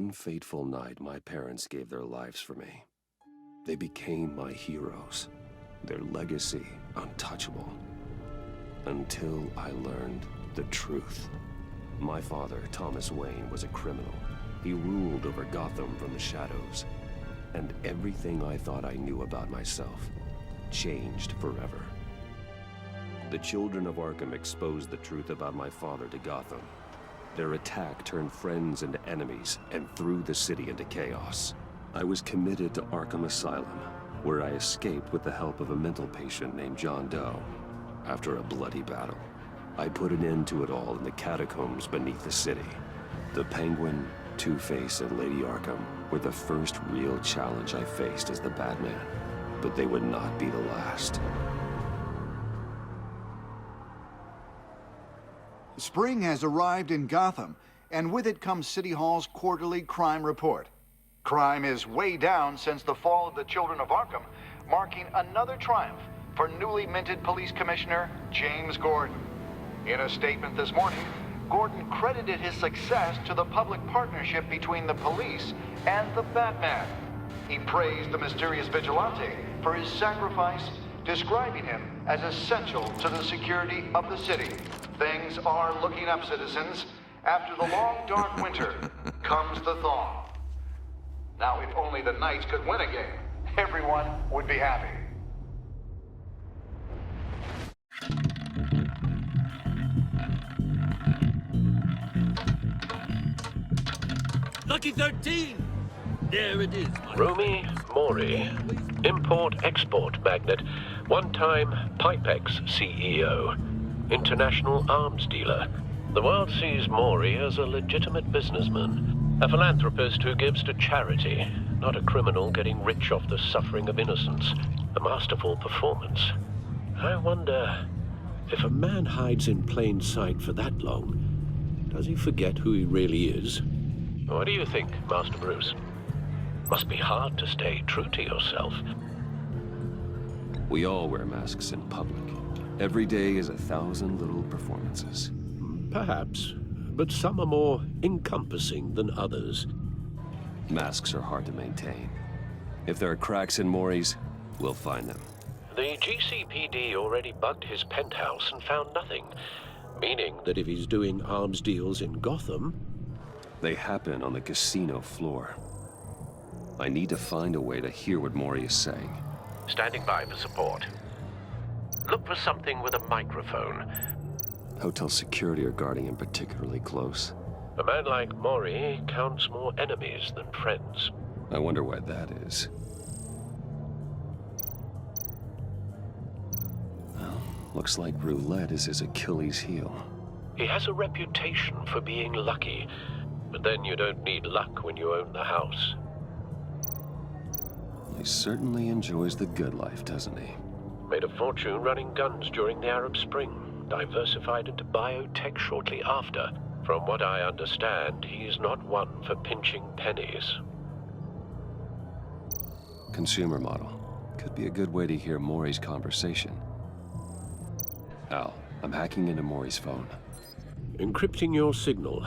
One fateful night, my parents gave their lives for me. They became my heroes, their legacy untouchable. Until I learned the truth. My father, Thomas Wayne, was a criminal. He ruled over Gotham from the shadows. And everything I thought I knew about myself changed forever. The children of Arkham exposed the truth about my father to Gotham. Their attack turned friends into enemies and threw the city into chaos. I was committed to Arkham Asylum, where I escaped with the help of a mental patient named John Doe. After a bloody battle, I put an end to it all in the catacombs beneath the city. The Penguin, Two-Face, and Lady Arkham were the first real challenge I faced as the Batman, but they would not be the last. Spring has arrived in Gotham, and with it comes City Hall's quarterly crime report. Crime is way down since the fall of the Children of Arkham, marking another triumph for newly minted Police Commissioner James Gordon. In a statement this morning, Gordon credited his success to the public partnership between the police and the Batman. He praised the mysterious vigilante for his sacrifice, describing him as essential to the security of the city. Things are looking up, citizens. After the long, dark winter comes the thaw. Now, if only the Knights could win a game, everyone would be happy. Lucky 13! There it is, Rumi Mori, import-export magnate, one-time Pipex CEO, international arms dealer. The world sees Mori as a legitimate businessman, a philanthropist who gives to charity, not a criminal getting rich off the suffering of innocence. A masterful performance. I wonder, if a man hides in plain sight for that long, does he forget who he really is? What do you think, Master Bruce? Must be hard to stay true to yourself. We all wear masks in public. Every day is 1,000 little performances. Perhaps, but some are more encompassing than others. Masks are hard to maintain. If there are cracks in Mori's, we'll find them. The GCPD already bugged his penthouse and found nothing, meaning that if he's doing arms deals in Gotham... They happen on the casino floor. I need to find a way to hear what Mori is saying. Standing by for support. Look for something with a microphone. Hotel security are guarding him particularly close. A man like Mori counts more enemies than friends. I wonder why that is. Well, looks like roulette is his Achilles heel. He has a reputation for being lucky, but then you don't need luck when you own the house. He certainly enjoys the good life, doesn't he? Made a fortune running guns during the Arab Spring, diversified into biotech shortly after. From what I understand, he's not one for pinching pennies. Consumer model. Could be a good way to hear Mori's conversation. Al, I'm hacking into Mori's phone. Encrypting your signal.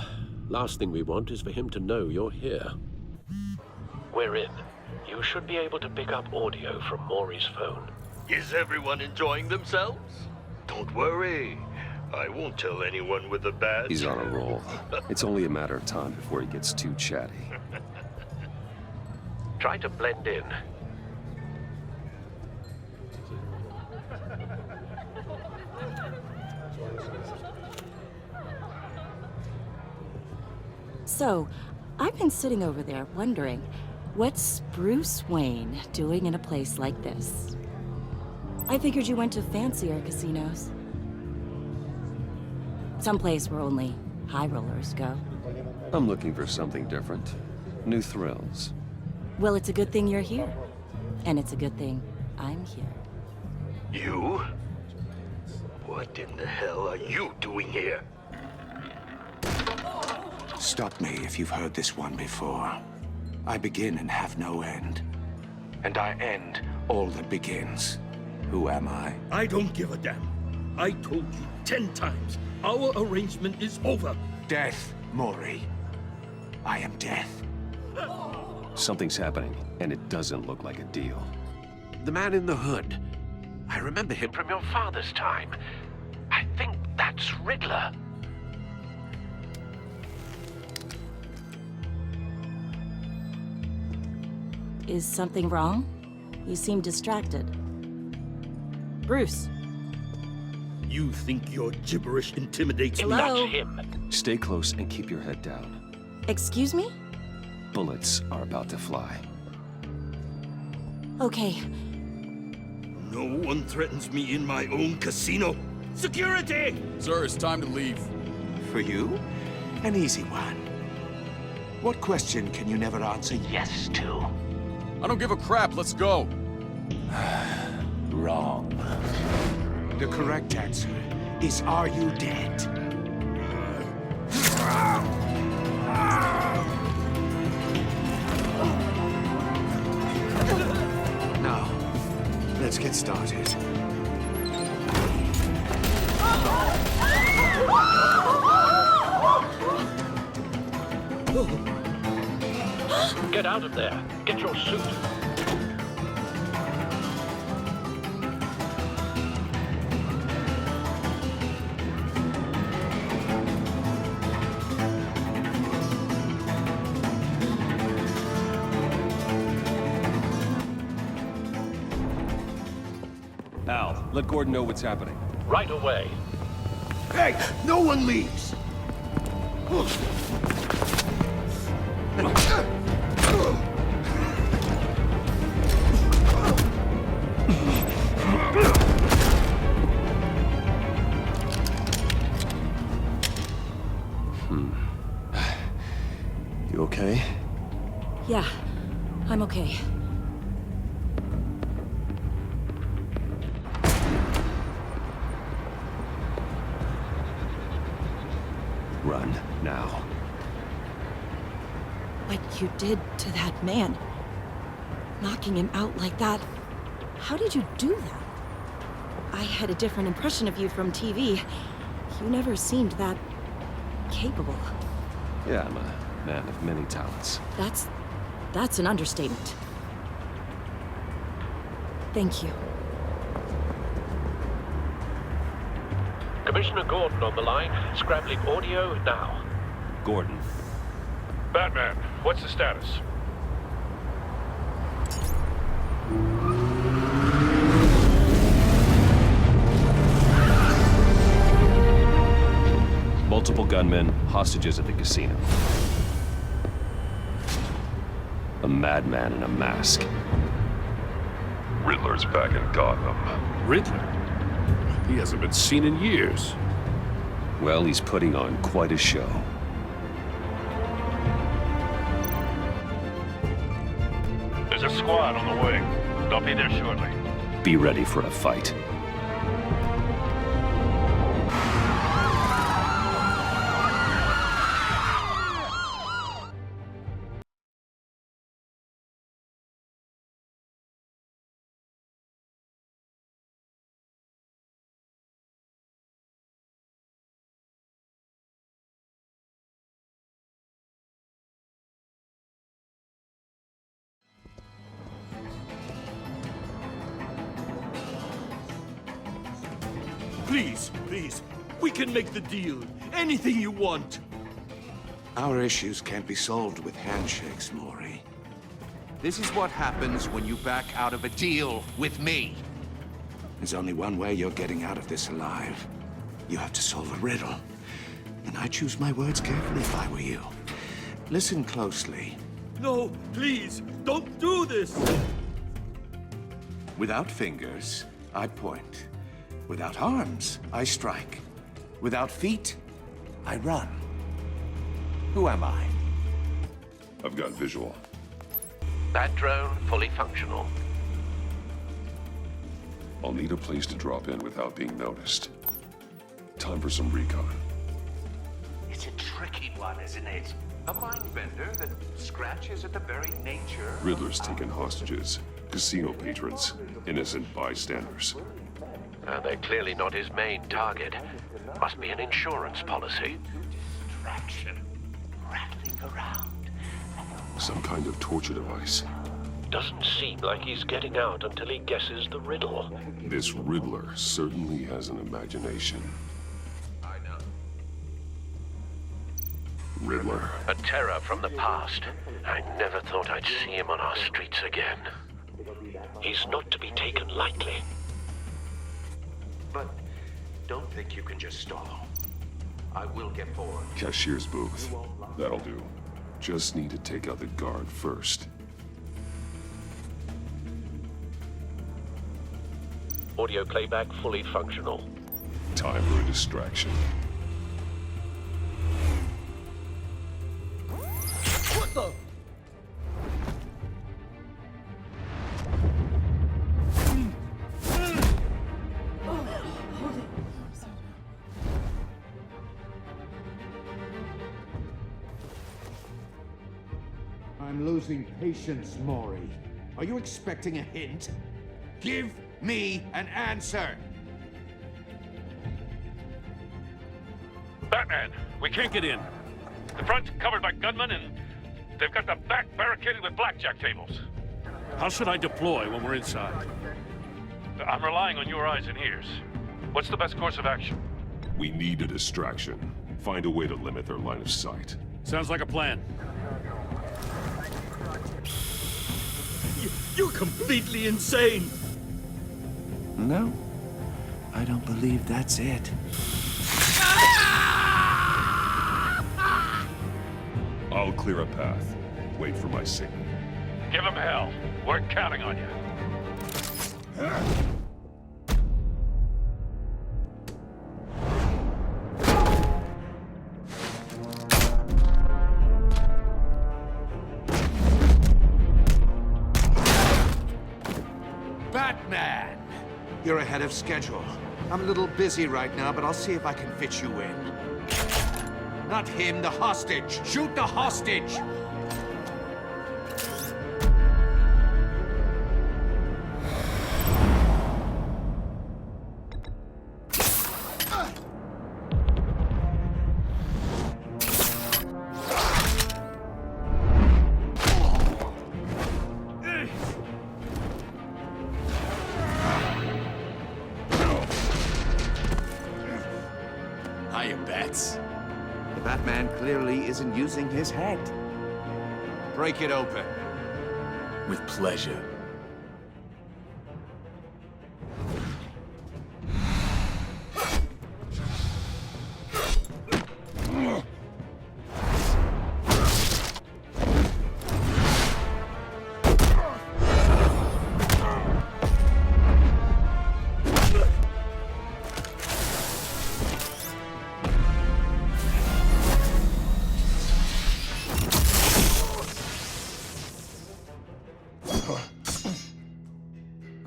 Last thing we want is for him to know you're here. We're in. You should be able to pick up audio from Mori's phone. Is everyone enjoying themselves? Don't worry. I won't tell anyone with a badge. He's on a roll. It's only a matter of time before he gets too chatty. Try to blend in. So, I've been sitting over there wondering, what's Bruce Wayne doing in a place like this? I figured you went to fancier casinos. Someplace where only high rollers go. I'm looking for something different. New thrills. Well, it's a good thing you're here. And it's a good thing I'm here. You? What in the hell are you doing here? Stop me if you've heard this one before. I begin and have no end. And I end all that begins. Who am I? I don't give a damn. I told you 10 times. Our arrangement is over. Death, Mori. I am death. Something's happening, and it doesn't look like a deal. The man in the hood. I remember him from your father's time. I think that's Riddler. Is something wrong? You seem distracted. Bruce. You think your gibberish intimidates me? Hello? Not him. Stay close and keep your head down. Excuse me? Bullets are about to fly. Okay. No one threatens me in my own casino. Security! Sir, it's time to leave. For you? An easy one. What question can you never answer yes to? I don't give a crap, let's go. Wrong. The correct answer is, are you dead? Now, let's get started. Get out of there. Get your suit. Al, let Gordon know what's happening. Right away. Hey, no one leaves! You okay? Yeah, I'm okay. Run, now. What you did to that man, knocking him out like that, how did you do that? I had a different impression of you from TV. You never seemed that capable. Yeah, I'm a man of many talents. That's an understatement. Thank you. Commissioner Gordon on the line. Scrambling audio now. Gordon. Batman, what's the status? Multiple gunmen, hostages at the casino. A madman in a mask. Riddler's back in Gotham. Riddler? He hasn't been seen in years. Well, he's putting on quite a show. There's a squad on the way. They'll be there shortly. Be ready for a fight. Please, please. We can make the deal. Anything you want. Our issues can't be solved with handshakes, Maury. This is what happens when you back out of a deal with me. There's only one way you're getting out of this alive. You have to solve a riddle. And I choose my words carefully if I were you. Listen closely. No, please, don't do this. Without fingers, I point. Without arms, I strike. Without feet, I run. Who am I? I've got visual. That drone fully functional. I'll need a place to drop in without being noticed. Time for some recon. It's a tricky one, isn't it? A mind bender that scratches at the very nature. Riddler's taken hostages. Casino patrons. Innocent bystanders. They're clearly not his main target. Must be an insurance policy. Distraction. Rattling around. And the Some kind of torture device. Doesn't seem like he's getting out until he guesses the riddle. This Riddler certainly has an imagination. I know. Riddler. A terror from the past. I never thought I'd see him on our streets again. He's not to be taken lightly. But don't think you can just stall. I will get forward. Cashier's booth. That'll do. Just need to take out the guard first. Audio playback fully functional. Time for a distraction. What the? I'm losing patience, Maury. Are you expecting a hint? Give me an answer! Batman, we can't get in. The front's covered by gunmen, and they've got the back barricaded with blackjack tables. How should I deploy when we're inside? I'm relying on your eyes and ears. What's the best course of action? We need a distraction. Find a way to limit their line of sight. Sounds like a plan. You're completely insane! No, I don't believe that's it. I'll clear a path. Wait for my signal. Give him hell. We're counting on you. Batman! You're ahead of schedule. I'm a little busy right now, but I'll see if I can fit you in. Not him, the hostage! Shoot the hostage! Hiya, Bats. The Batman clearly isn't using his head. Break it open. With pleasure.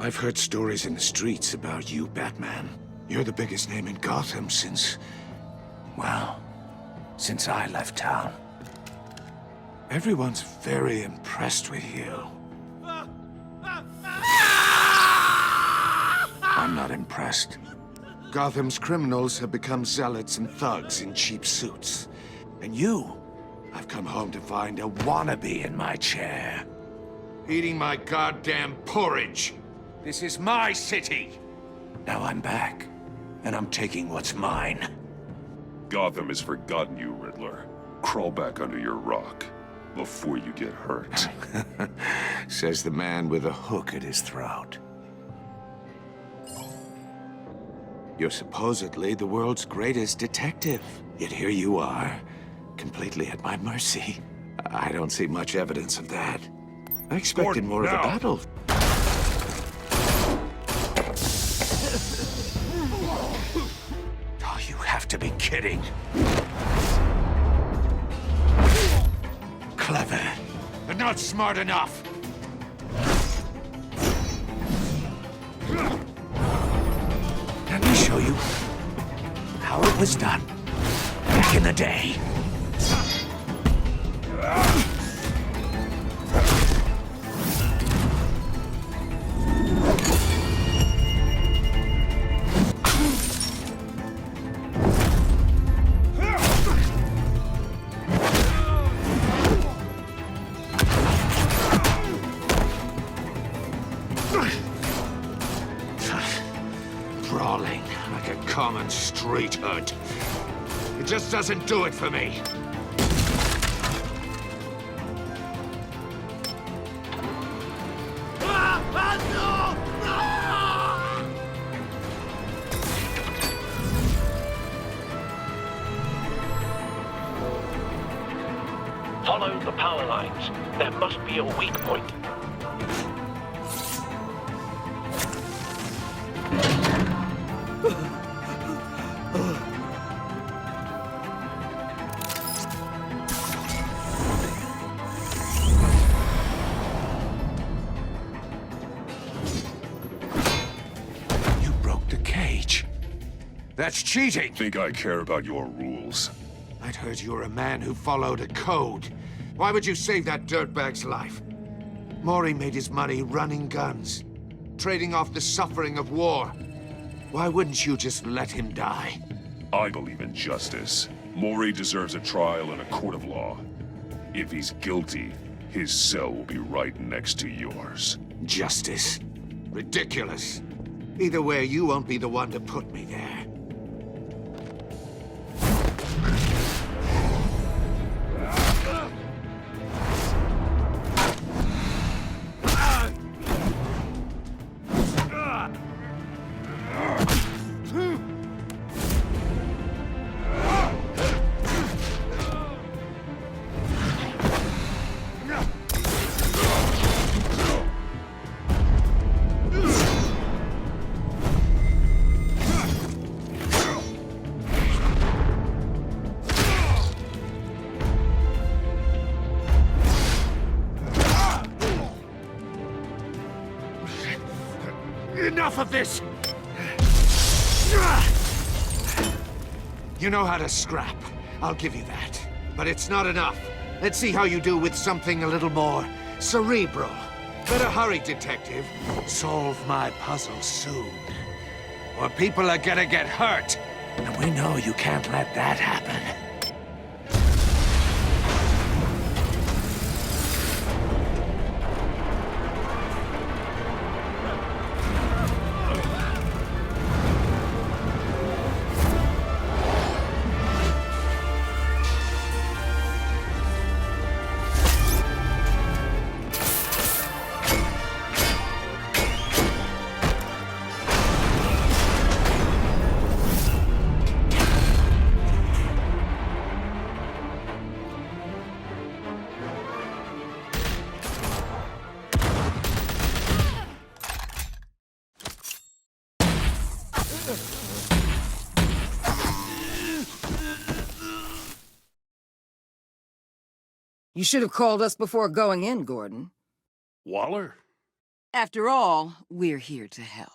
I've heard stories in the streets about you, Batman. You're the biggest name in Gotham since... well, since I left town. Everyone's very impressed with you. I'm not impressed. Gotham's criminals have become zealots and thugs in cheap suits. And you, I've come home to find a wannabe in my chair. Eating my goddamn porridge! This is my city! Now I'm back, and I'm taking what's mine. Gotham has forgotten you, Riddler. Crawl back under your rock before you get hurt. Says the man with a hook at his throat. You're supposedly the world's greatest detective. Yet here you are, completely at my mercy. I don't see much evidence of that. I expected more of a battle. Oh, you have to be kidding. Clever, But not smart enough! let me show you how it was done back in the day. Crawling like a common street hood. It just doesn't do it for me. Follow the power lines. There must be a weak point. You broke the cage. That's cheating. Think I care about your rules? I'd heard you were a man who followed a code. Why would you save that dirtbag's life? Mori made his money running guns, trading off the suffering of war. Why wouldn't you just let him die? I believe in justice. Mori deserves a trial in a court of law. If he's guilty, his cell will be right next to yours. Justice? Ridiculous. Either way, you won't be the one to put me there. Enough of this! You know how to scrap. I'll give you that. But it's not enough. Let's see how you do with something a little more cerebral. Better hurry, detective. Solve my puzzle soon. Or people are gonna get hurt. And we know you can't let that happen. You should have called us before going in, Gordon. Waller? After all, we're here to help.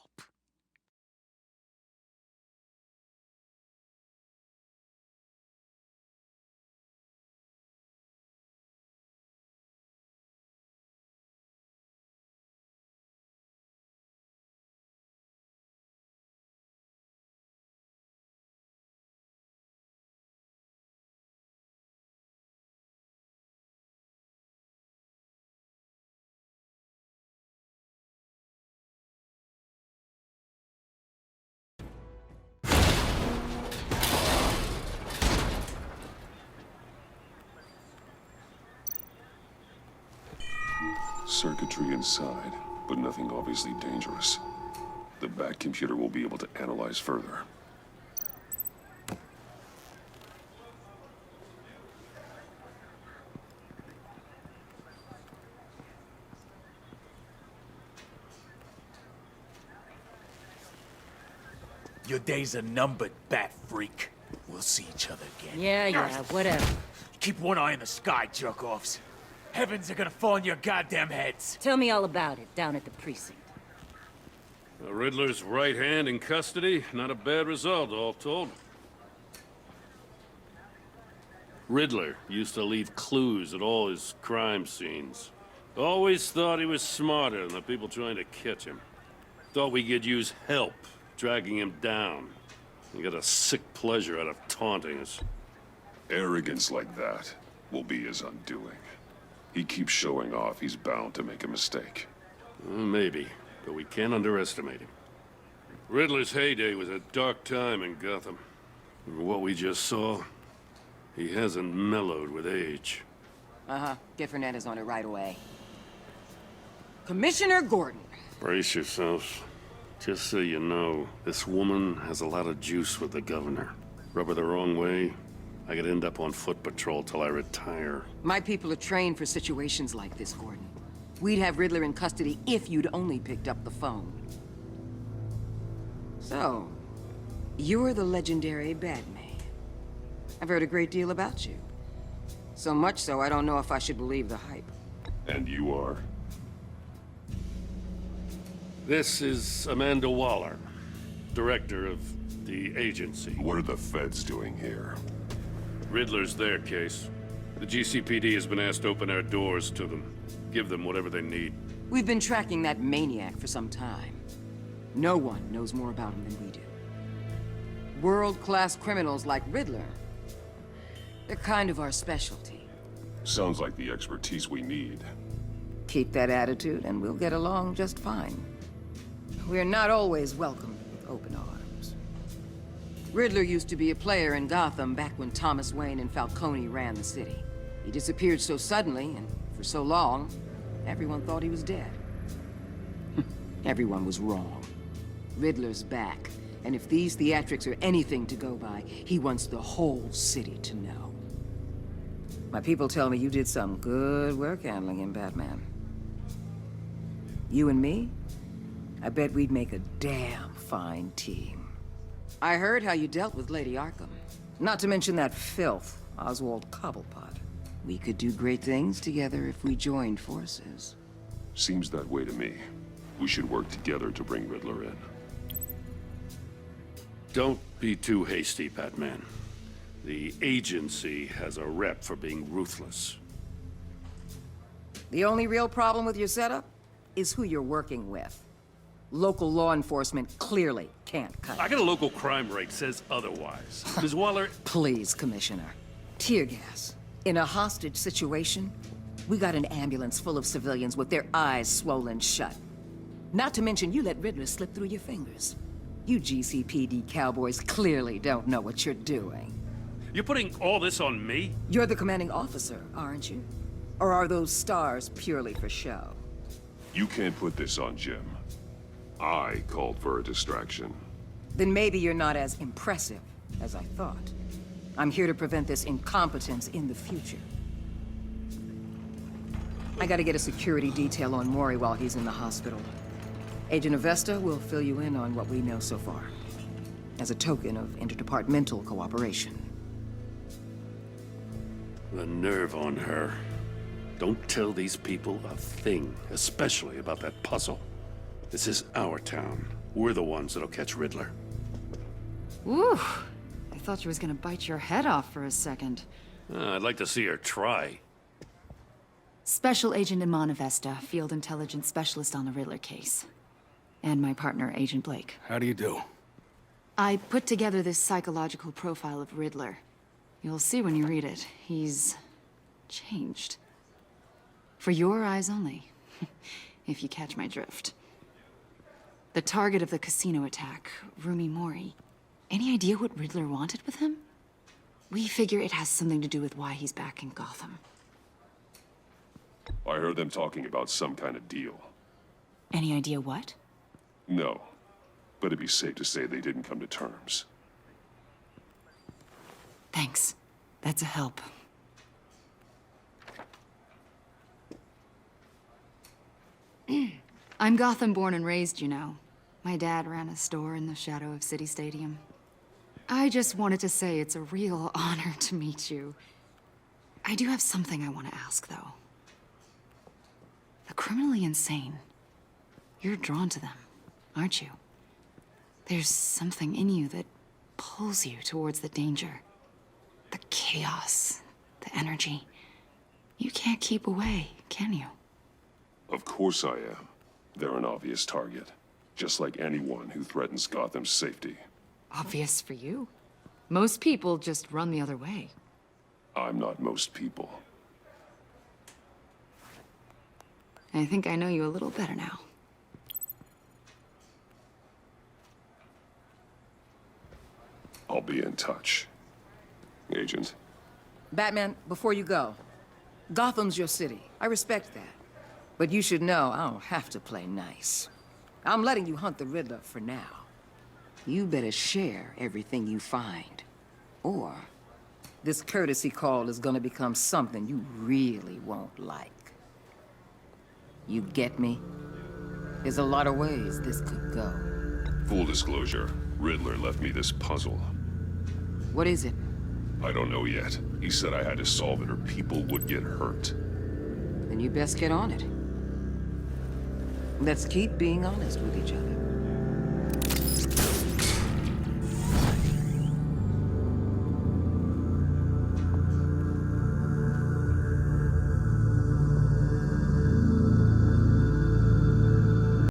Circuitry inside, but nothing obviously dangerous. The Bat computer will be able to analyze further. Your days are numbered, Bat Freak. We'll see each other again. Yeah, whatever. Keep one eye in the sky, jerk-offs. Heavens are gonna fall on your goddamn heads. Tell me all about it down at the precinct. The Riddler's right hand in custody. Not a bad result, all told. Riddler used to leave clues at all his crime scenes. Always thought he was smarter than the people trying to catch him. Thought we could use help dragging him down. He got a sick pleasure out of taunting us. Arrogance like that will be his undoing. He keeps showing off, he's bound to make a mistake. Maybe, but we can't underestimate him. Riddler's heyday was a dark time in Gotham. And what we just saw, he hasn't mellowed with age. Uh-huh. Get Fernandez on it right away. Commissioner Gordon. Brace yourselves. Just so you know, this woman has a lot of juice with the governor. Rub her the wrong way, I could end up on foot patrol till I retire. My people are trained for situations like this, Gordon. We'd have Riddler in custody if you'd only picked up the phone. So, you're the legendary Batman. I've heard a great deal about you. So much so, I don't know if I should believe the hype. And you are? This is Amanda Waller, director of the agency. What are the feds doing here? Riddler's their case. The GCPD has been asked to open our doors to them. Give them whatever they need. We've been tracking that maniac for some time. No one knows more about him than we do. World-class criminals like Riddler. They're kind of our specialty. Sounds like the expertise we need. Keep that attitude and we'll get along just fine. We're not always welcomed with open arms. Riddler used to be a player in Gotham back when Thomas Wayne and Falcone ran the city. He disappeared so suddenly and for so long, everyone thought he was dead. Everyone was wrong. Riddler's back, and if these theatrics are anything to go by, he wants the whole city to know. My people tell me you did some good work handling him, Batman. You and me? I bet we'd make a damn fine team. I heard how you dealt with Lady Arkham. Not to mention that filth, Oswald Cobblepot. We could do great things together if we joined forces. Seems that way to me. We should work together to bring Riddler in. Don't be too hasty, Batman. The agency has a rep for being ruthless. The only real problem with your setup is who you're working with. Local law enforcement clearly can't cut I got a local crime rate says otherwise. Ms. Waller... Please, Commissioner. Tear gas. In a hostage situation, we got an ambulance full of civilians with their eyes swollen shut. Not to mention you let Riddler slip through your fingers. You GCPD cowboys clearly don't know what you're doing. You're putting all this on me? You're the commanding officer, aren't you? Or are those stars purely for show? You can't put this on Jim. I called for a distraction. Then maybe you're not as impressive as I thought. I'm here to prevent this incompetence in the future. I gotta get a security detail on Mori while he's in the hospital. Agent Avesta will fill you in on what we know so far, as a token of interdepartmental cooperation. The nerve on her. Don't tell these people a thing, especially about that puzzle. This is our town. We're the ones that'll catch Riddler. Ooh, I thought she was gonna bite your head off for a second. I'd like to see her try. Special Agent Iman Avesta, Field Intelligence Specialist on the Riddler case. And my partner, Agent Blake. How do you do? I put together this psychological profile of Riddler. You'll see when you read it. He's changed. For your eyes only, if you catch my drift. The target of the casino attack, Rumi Mori. Any idea what Riddler wanted with him? We figure it has something to do with why he's back in Gotham. I heard them talking about some kind of deal. Any idea what? No, but it'd be safe to say they didn't come to terms. Thanks. That's a help. I'm Gotham born and raised, you know. My dad ran a store in the shadow of City Stadium. I just wanted to say it's a real honor to meet you. I do have something I want to ask, though. The criminally insane. You're drawn to them, aren't you? There's something in you that pulls you towards the danger. The chaos, the energy. You can't keep away, can you? Of course I am. They're an obvious target. Just like anyone who threatens Gotham's safety. Obvious for you. Most people just run the other way. I'm not most people. I think I know you a little better now. I'll be in touch. Agent. Batman, before you go, Gotham's your city. I respect that. But you should know I don't have to play nice. I'm letting you hunt the Riddler for now. You better share everything you find. Or this courtesy call is gonna become something you really won't like. You get me? There's a lot of ways this could go. Full disclosure, Riddler left me this puzzle. What is it? I don't know yet. He said I had to solve it or people would get hurt. Then you best get on it. Let's keep being honest with each other.